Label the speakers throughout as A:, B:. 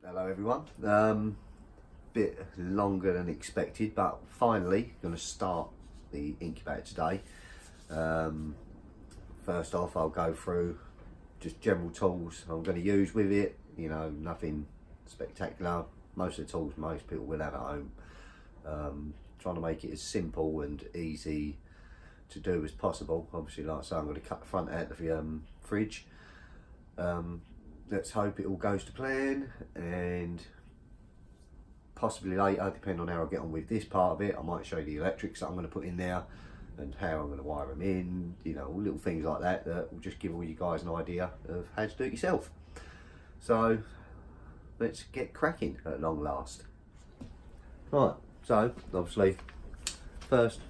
A: Hello everyone. Bit longer than expected, but finally going to start the incubator today. First off, I'll go through just general tools I'm going to use with it. You know, nothing spectacular. Most of the tools most people will have at home. Trying to make it as simple and easy to do as possible. Obviously, like I say, I'm going to cut the front out of the fridge. Let's hope it all goes to plan, and possibly later, depending on how I get on with this part of it, I might show you the electrics that I'm going to put in there and how I'm going to wire them in, you know, little things like that that will just give all you guys an idea of how to do it yourself. So let's get cracking at long last. Right, so obviously first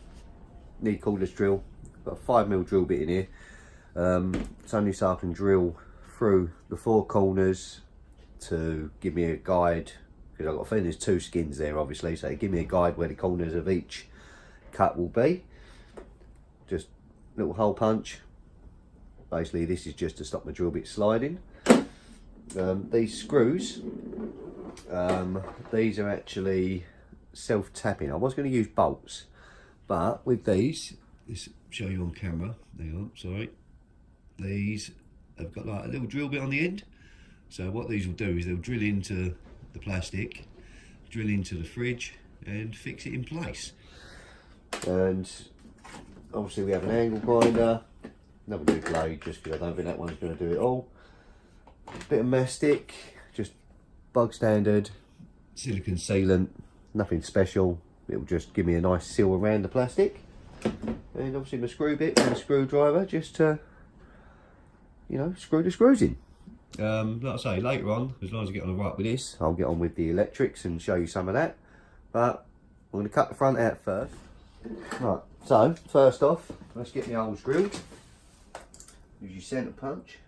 A: need cordless drill. Got a 5mm drill bit in here. It's only so I can drill through the four corners to give me a guide, because I've got a feeling there's two skins there obviously, so give me a guide where the corners of each cut will be. Just little hole punch. Basically this is just to stop the drill bit sliding. These screws, these are actually self-tapping. I was going to use bolts, but with these, let's show you on camera, hang on, sorry, these have got like a little drill bit on the end. So what these will do is they'll drill into the plastic, drill into the fridge and fix it in place. And obviously we have an angle grinder, another new blade, just because I don't think that one's going to do it all. Bit of mastic, just bog standard silicone sealant, nothing special. It'll just give me a nice seal around the plastic. And obviously my screw bit and a screwdriver just to, you know, screw the screws in. Like I say, later on, as long as I get on the right with this, I'll get on with the electrics and show you some of that. But I'm going to cut the front out first. Right, so first off, let's get the holes drilled. Use your centre punch.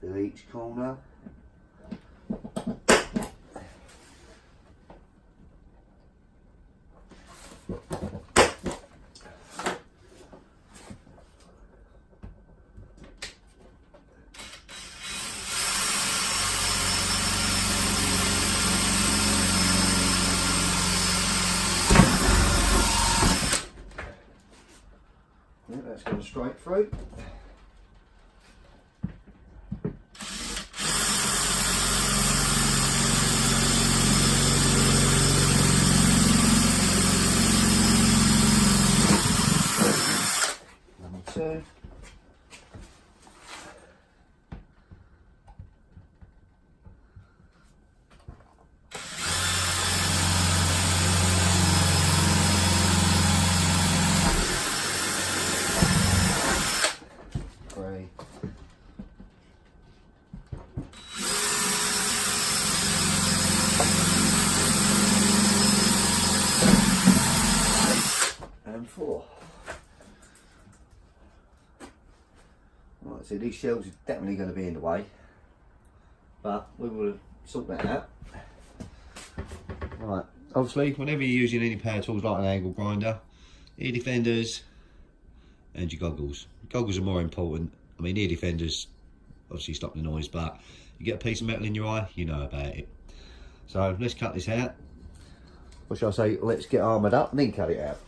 A: To each corner. Yeah, that's gone straight through. Number two. Three. And 4. Right, so these shelves are definitely going to be in the way, but we will sort that out. Right, obviously whenever you're using any power tools like an angle grinder, ear defenders and your goggles. Goggles are more important. I mean, ear defenders obviously stop the noise, but you get a piece of metal in your eye, you know about it. So let's cut this out. What shall I say? Let's get armoured up and then cut it out.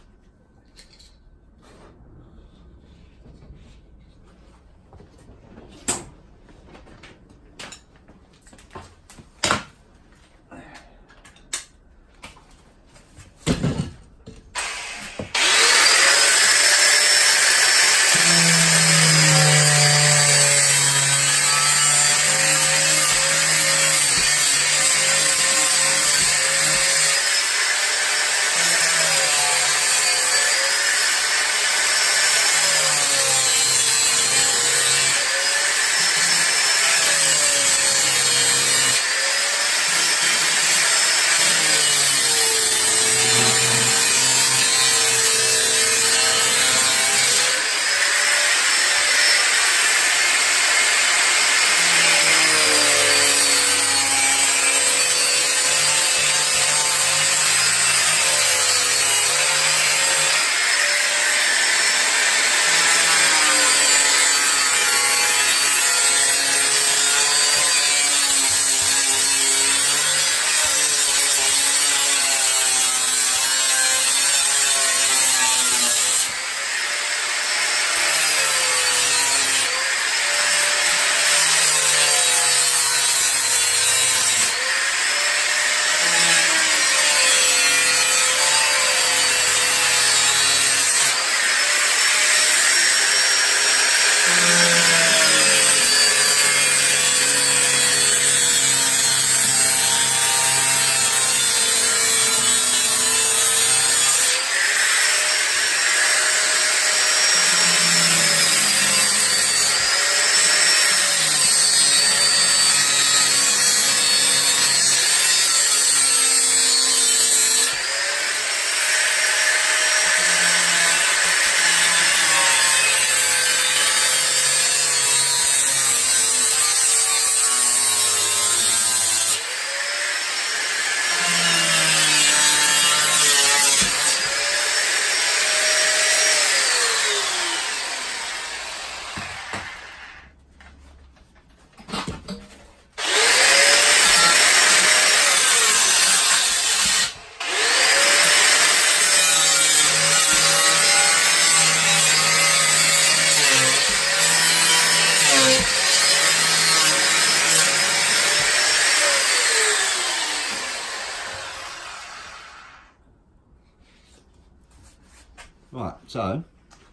A: Right, so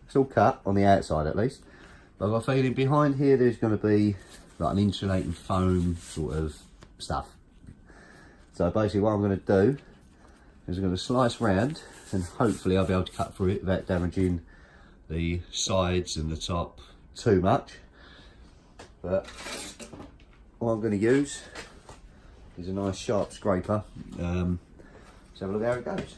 A: it's all cut on the outside at least. But I've got a feeling behind here there's going to be like an insulating foam sort of stuff. So basically what I'm going to do is I'm going to slice round and hopefully I'll be able to cut through it without damaging the sides and the top too much. But what I'm going to use is a nice sharp scraper. Let's have a look how it goes.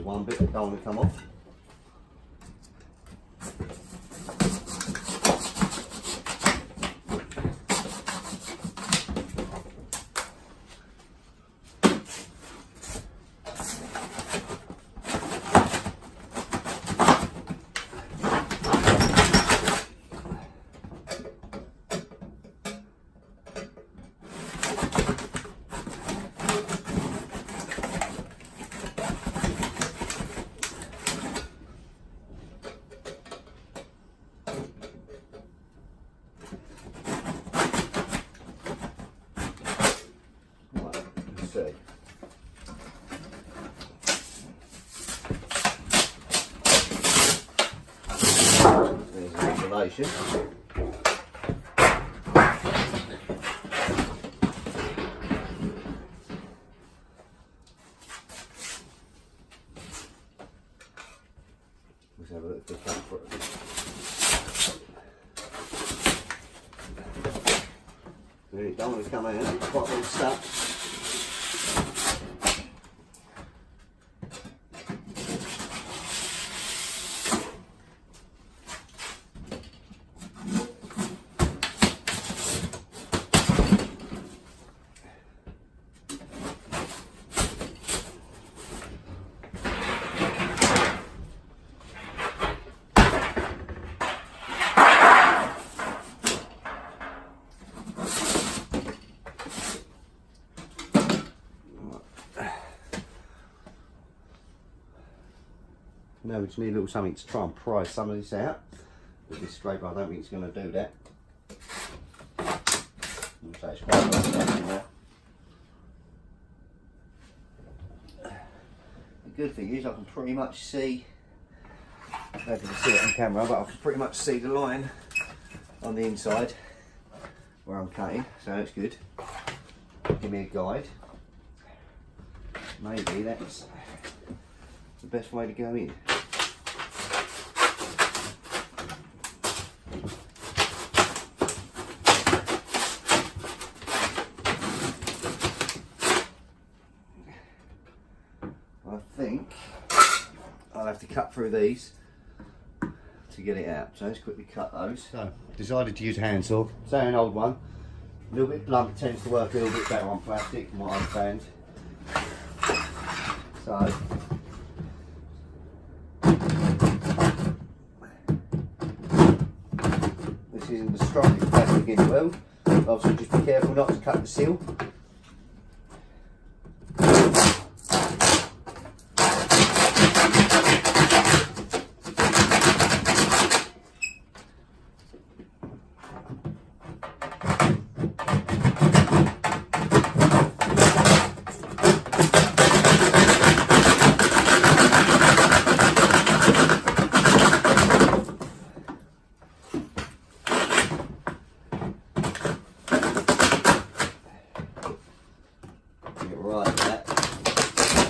A: One bit that don't want to come off. See. There's the insulation. Let's have a look at the front for it. You don't want to come in, it's quite well stuck. Now we just need a little something to try and pry some of this out. With this scraper I don't think it's going to do that. So it's quite well stuck now. The good thing is I can pretty much see, I don't know if you can see it on camera, but I can pretty much see the line on the inside where I'm cutting, so that's good. Give me a guide. Maybe that's the best way to go in. I think I'll have to cut through these to get it out. So let's quickly cut those. So decided to use a handsaw. Say an old one. A little bit blunt, tends to work a little bit better on plastic from what I've found. So this isn't the strongest plastic in the world. Obviously just be careful not to cut the seal.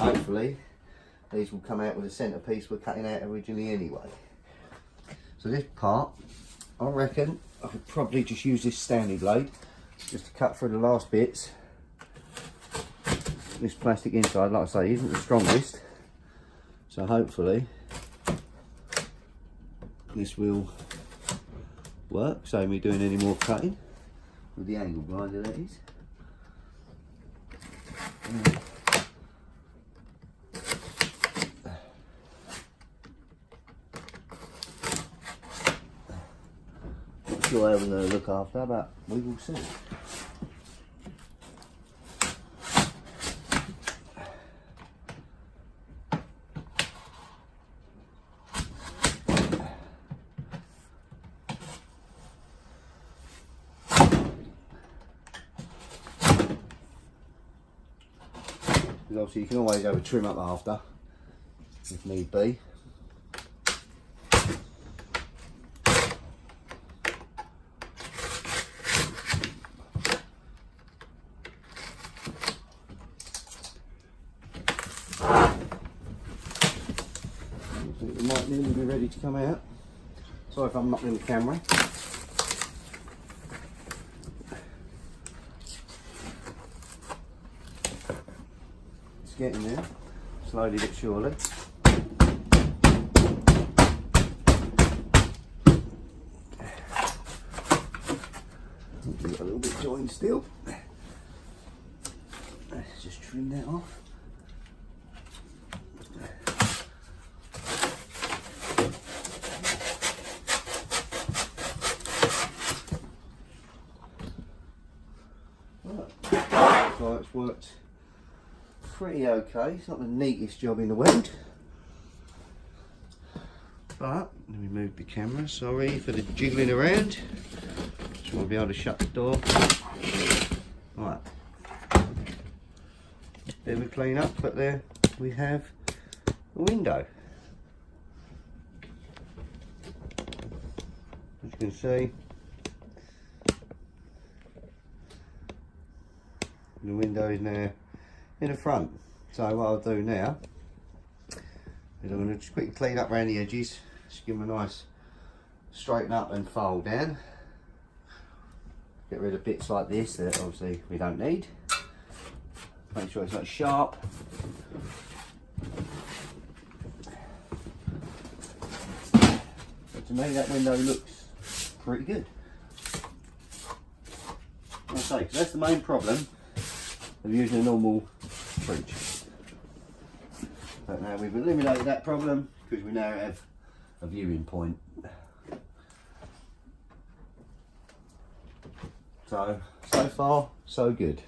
A: Hopefully these will come out with the centrepiece we're cutting out originally anyway. So this part, I reckon I could probably just use this Stanley blade just to cut through the last bits. This plastic inside, like I say, isn't the strongest, so hopefully this will work, save me doing any more cutting with the angle grinder, that is. Not sure how we're going to look after, but we will see. Because obviously you can always have a trim up after, if need be. I think we might nearly be ready to come out. Sorry if I'm not in the camera. Getting there, slowly but surely. We've got a little bit joined still. Let's just trim that off. Right. So it's worked pretty okay. It's not the neatest job in the world, but let me move the camera. Sorry for the jiggling around. Just want to be able to shut the door. Right, bit of a clean up, but there we have the window. As you can see, the window is now in the front. So what I'll do now is I'm going to just quickly clean up around the edges, just give them a nice straighten up and fold down. Get rid of bits like this that obviously we don't need. Make sure it's not sharp. But to me that window looks pretty good. Like I say, because that's the main problem of using a normal fridge. But now we've eliminated that problem because we now have a viewing point. So far, so good.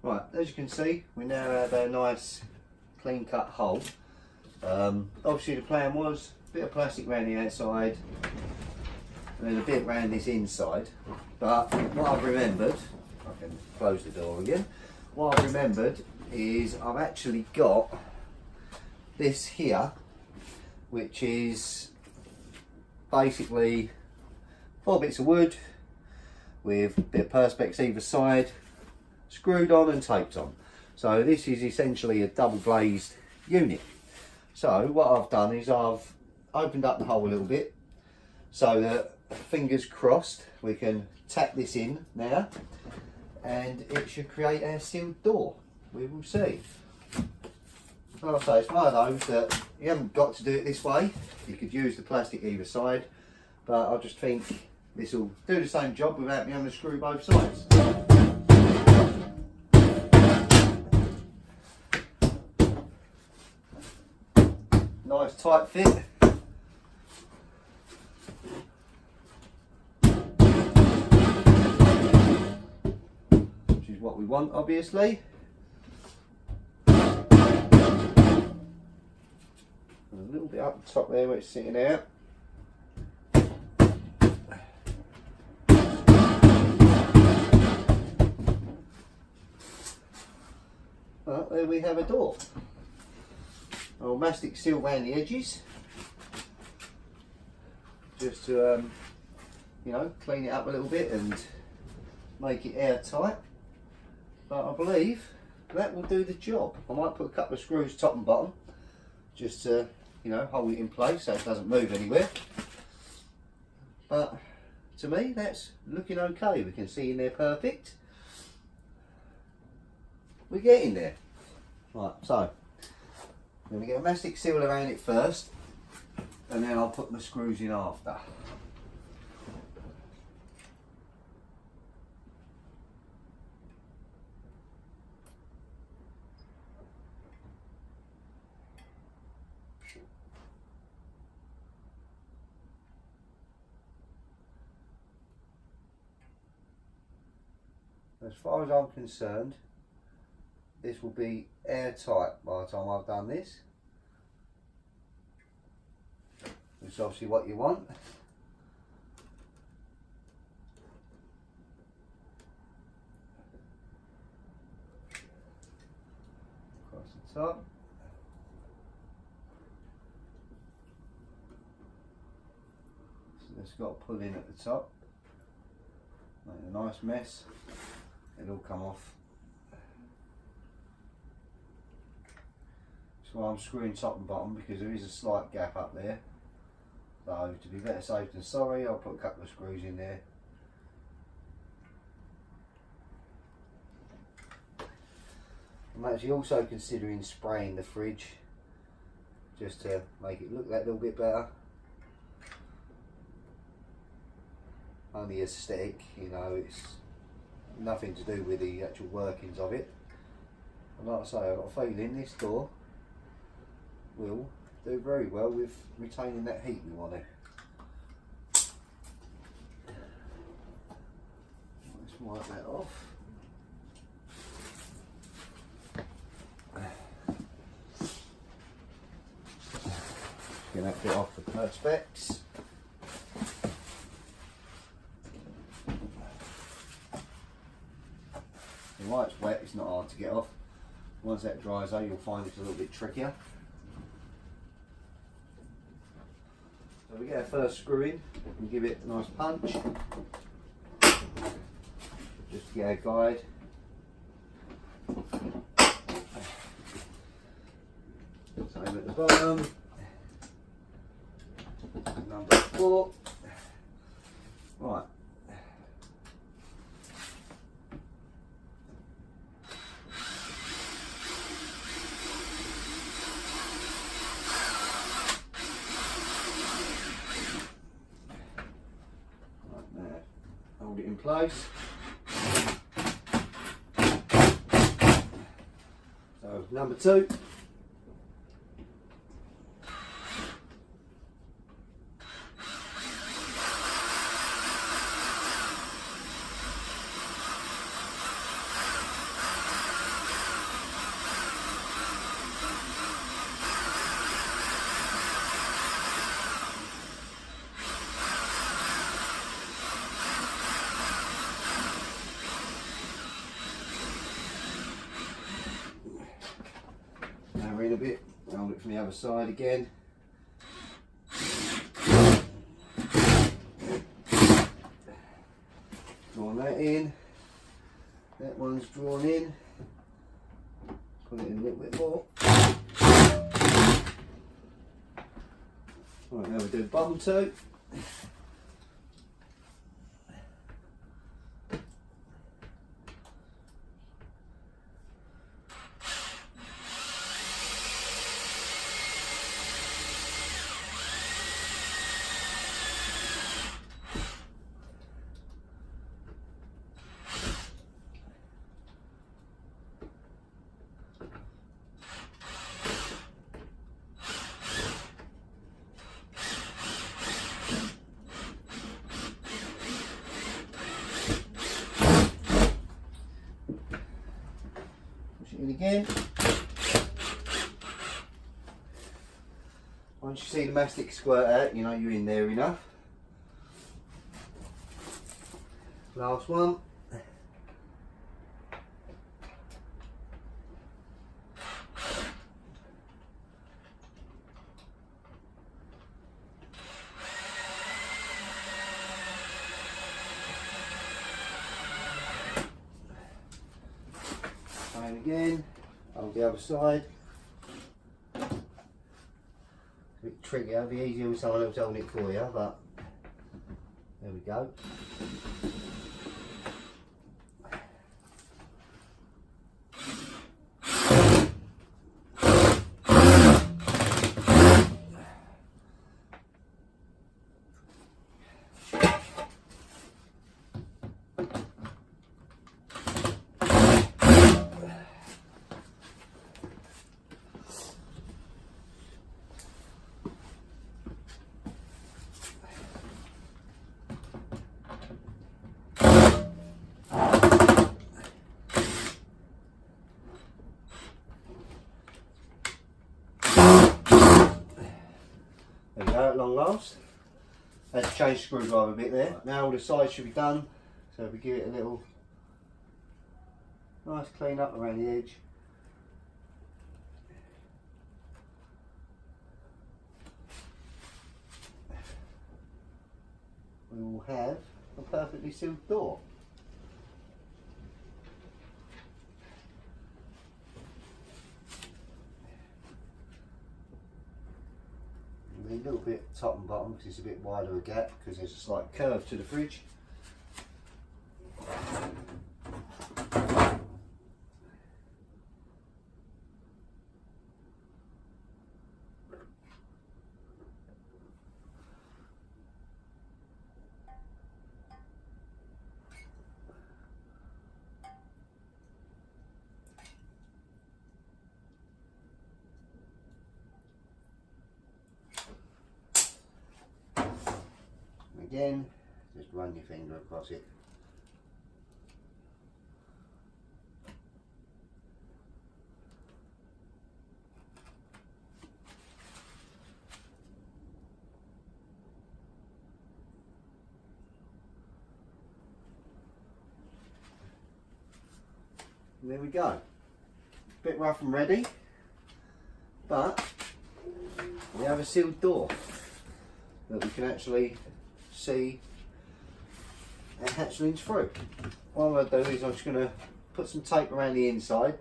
A: Right, as you can see, we now have a nice clean cut hole. Obviously the plan was a bit of plastic around the outside and then a bit around this inside, but what I've remembered, I can close the door again, what I've remembered is I've actually got this here, which is basically 4 bits of wood with a bit of perspex either side, screwed on and taped on. So this is essentially a double glazed unit. So what I've done is I've opened up the hole a little bit so that, fingers crossed, we can tap this in now and it should create our sealed door. We will see. Like I say, it's one of those that you haven't got to do it this way. You could use the plastic either side, but I just think this will do the same job without me having to screw both sides. Nice tight fit. Which is what we want, obviously. And a little bit up the top there where it's sitting out. Well, there we have a door. I'll mastic seal around the edges just to you know, clean it up a little bit and make it airtight, but I believe that will do the job. I might put a couple of screws top and bottom just to, you know, hold it in place so it doesn't move anywhere, but to me that's looking okay. We can see in there perfect. We're getting there. Right, so I'm going to get a mastic seal around it first, and then I'll put my screws in after. As far as I'm concerned, this will be airtight by the time I've done this. Which is obviously what you want. Across the top. So it's got to pull in at the top. Make a nice mess. It'll come off. That's why I'm screwing top and bottom, because there is a slight gap up there. So to be better safe than sorry, I'll put a couple of screws in there. I'm actually also considering spraying the fridge just to make it look that little bit better. Only aesthetic, you know, it's nothing to do with the actual workings of it. And like I say, I've got a feeling this door will do very well with retaining that heat we want to. Let's wipe that off. Get that bit off the perspex. While it's wet, it's not hard to get off. Once that dries out, you'll find it's a little bit trickier. So we get our first screw in and give it a nice punch. Just to get our guide. Same at the bottom. Number 4. Right. Hold it in place. So number 2. In a bit, hold it from the other side again. Drawn that in. That one's drawn in. Put it in a little bit more. Right, now we do the bottom 2. In again. Once you see the mastic squirt out, you know you're in there enough. Last one. Same again, on the other side. A bit tricky, it'll be easier with someone else holding it for you, but there we go. There we go, at long last. Had to change the screwdriver a bit there. Now all the sides should be done, so if we give it a little nice clean up around the edge. We will have a perfectly sealed door. A little bit top and bottom because it's a bit wider a gap because there's a slight curve to the fridge. Again, just run your finger across it. And there we go. Bit rough and ready, but we have a sealed door that we can actually see and hatchlings through. What I'm going to do is I'm just going to put some tape around the inside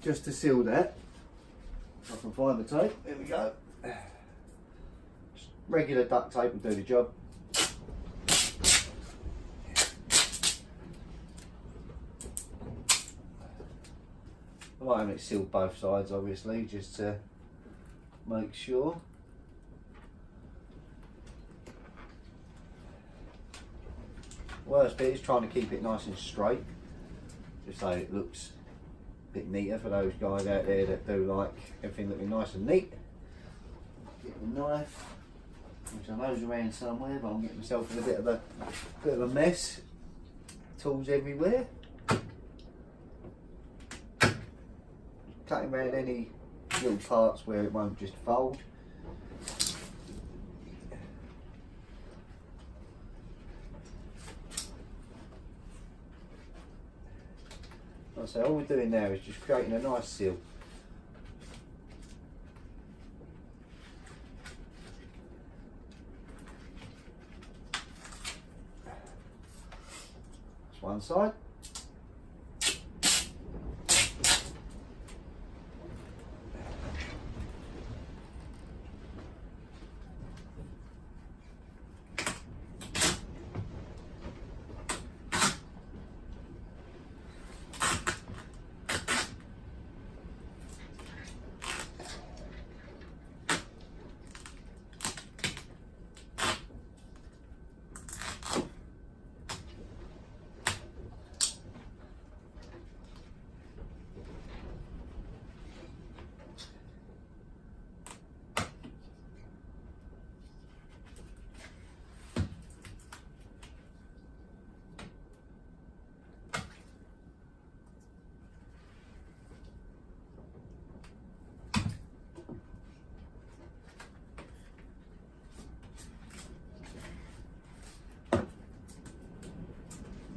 A: just to seal that. If I can find the tape, there we go. Just regular duct tape will do the job. I like having it sealed both sides obviously, just to make sure. Worst bit is trying to keep it nice and straight, just so it looks a bit neater for those guys out there that do like everything looking nice and neat. Get the knife, which I know's around somewhere, but I'm getting myself in a bit of a mess. Tools everywhere. Cutting around any little parts where it won't just fold. So all we're doing now is just creating a nice seal. That's one side.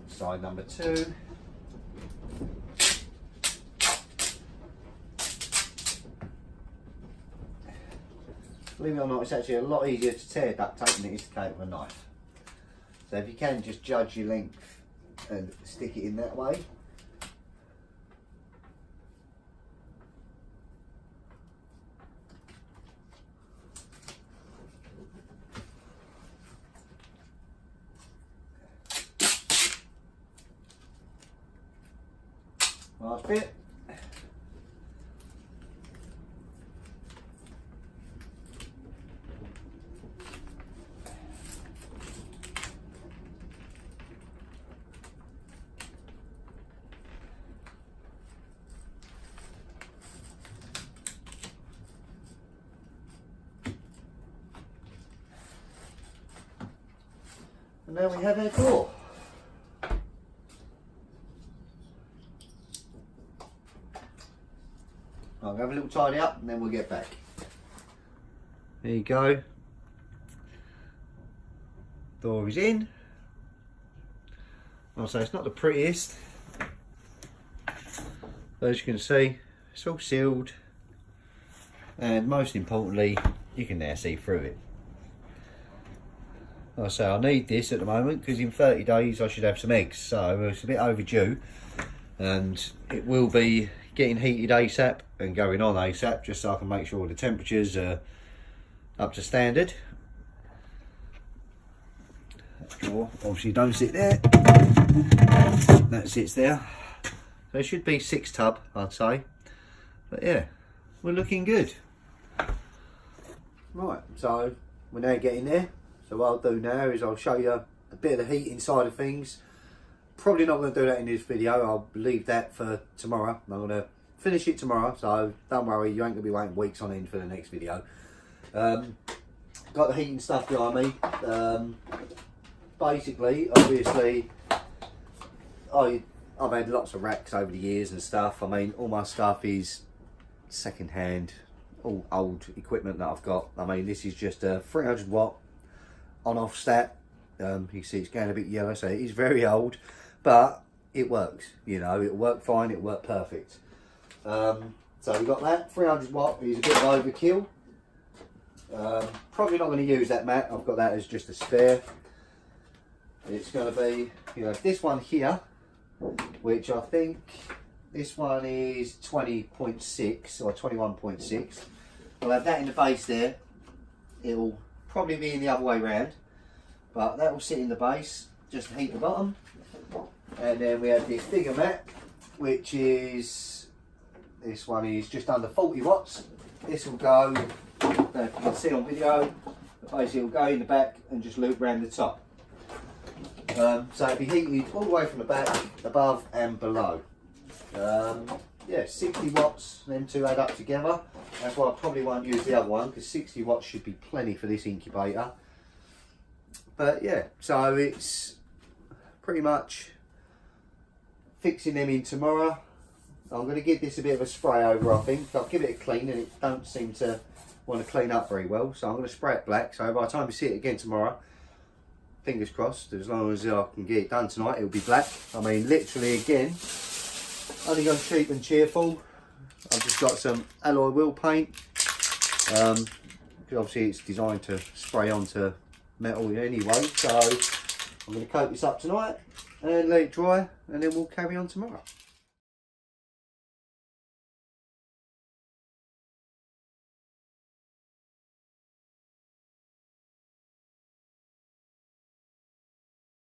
A: Side number 2. Believe it or not, it's actually a lot easier to tear duct tape than it is to cut it with a knife. So if you can, just judge your length and stick it in that way. last bit. And now we have our door. I'll have a little tidy up and then we'll get back. There you go. Door is in. I'll say it's not the prettiest, but as you can see, it's all sealed, and most importantly, you can now see through it. Like I say, I need this at the moment because in 30 days I should have some eggs, so it's a bit overdue, and it will be getting heated ASAP and going on ASAP, just so I can make sure the temperatures are up to standard. That drawer obviously don't sit there, that sits there, so it should be 6 tub I'd say, but yeah, we're looking good. Right, so we're now getting there. So what I'll do now is I'll show you a bit of the heating side of things. Probably not going to do that in this video, I'll leave that for tomorrow. I'm going to finish it tomorrow, so don't worry, you ain't going to be waiting weeks on end for the next video. Got the heating stuff behind me. Basically, obviously, I've had lots of racks over the years and stuff. I mean, all my stuff is second hand, all old equipment that I've got. I mean, this is just a 300 watt on-off stat. You can see it's going a bit yellow, so it is very old, but it works. You know, it'll work fine, it'll work perfect. So we've got that 300 watt is a bit of overkill. Probably not going to use that mat. I've got that as just a spare. It's going to be, you know, this one here, which I think this one is 20.6 or 21.6. I'll have that in the base there. It'll probably be in the other way round, but that will sit in the base just to heat the bottom. And then we have this bigger mat, which is, this one is just under 40 watts. This will go, if you can see on video, basically it will go in the back and just loop around the top. So it'll be heated all the way from the back, above and below. Yeah, 60 watts, them two add up together. That's why I probably won't use the other one, because 60 watts should be plenty for this incubator. But yeah, so it's pretty much fixing them in tomorrow. I'm going to give this a bit of a spray over, I think. I'll give it a clean, and it don't seem to want to clean up very well. So I'm going to spray it black, so by the time we see it again tomorrow, fingers crossed, as long as I can get it done tonight, it'll be black. I mean, literally again, only gone cheap and cheerful. I've just got some alloy wheel paint, because obviously it's designed to spray onto metal anyway. So I'm going to coat this up tonight and let it dry, and then we'll carry on tomorrow.